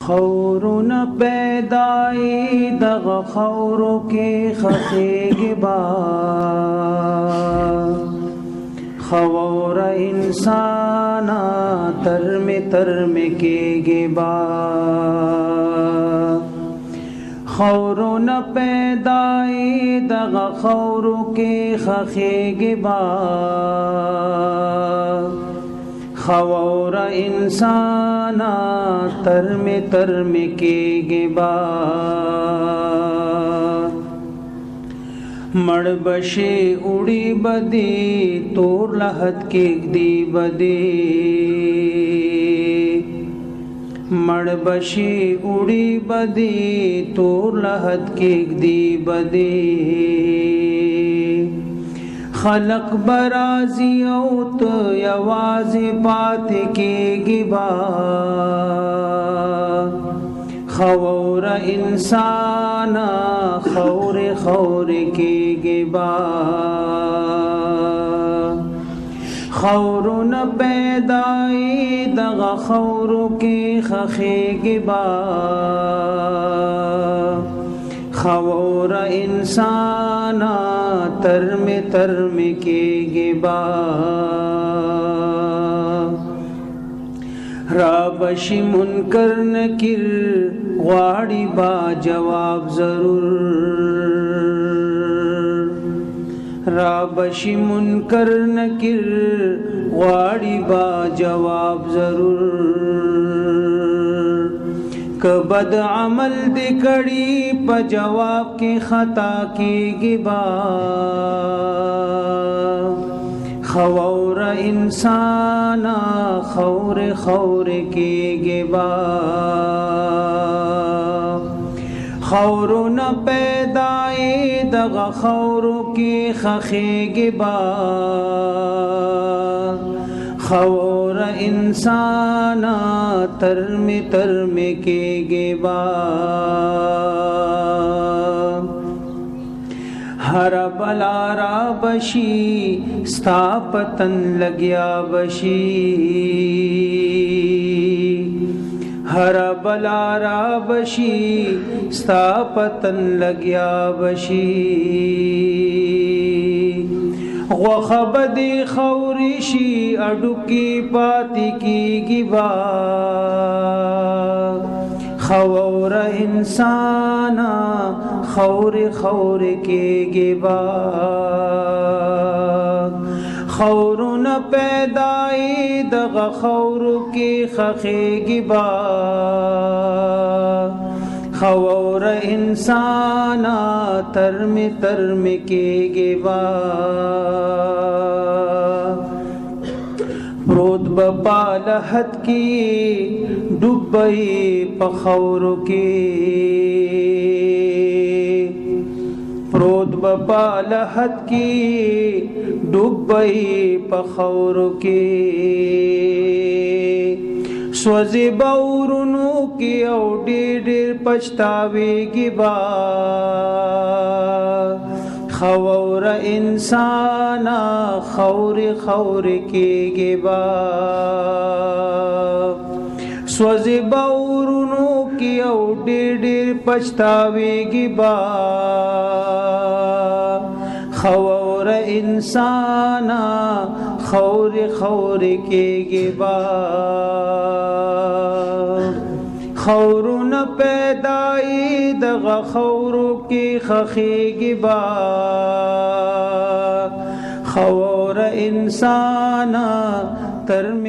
خورنا پیدائی دغ خورو کی خخیگ با خور انسانا ترم کی با خورنا پیدائی دغ خورو کی خخیگ با خور انسانا ترم کی گبا مڑ بشی اڑی بدی تور لہت کی دی بدی مڑ بشی اڑی بدی تور لہت کی دی بدی خلق برازی اوت یوازی پات کی گبا خور انسانا خور کی گبا خور نہ پیدائی دغ خور کی خخی گبا خور انسانا ترم کی گبا رابشی منکر نکر غواړي با جواب ضرور رابشی منکر نکر غواړي با جواب ضرور کبد عمل دی کړي په جواب کې خطا کیږي با خور انسانا خور کیږي با خور نہ پیدائی دغ خور کی خخیږي با خور انسانا ترم کی گبا ہر بلا را بشی ستا پتن لگیا بشی ہر بلا را بشی ستا پتن لگیا بشی غخبدی خوریشی اڈوکی پاتی کی گبا خور انسانا خور کی گبا خور نہ پیدائی دغ خور کی خخی گبا خور انسانا ترم کی گبا پروت بپا لحد کی ڈوبئی پخور کی پروت بپا لحد کی ڈوبئی پخور کی سوزی باورونو کی او ډیر پچھتاویږي با خور انسانا خور کیږي با سوزی باورونو کی او ډیر پچھتاویږي با خور انسانا خور کیږي با خور نہ پیدائی دغ خور کی خخیږي با خور انسانا ترم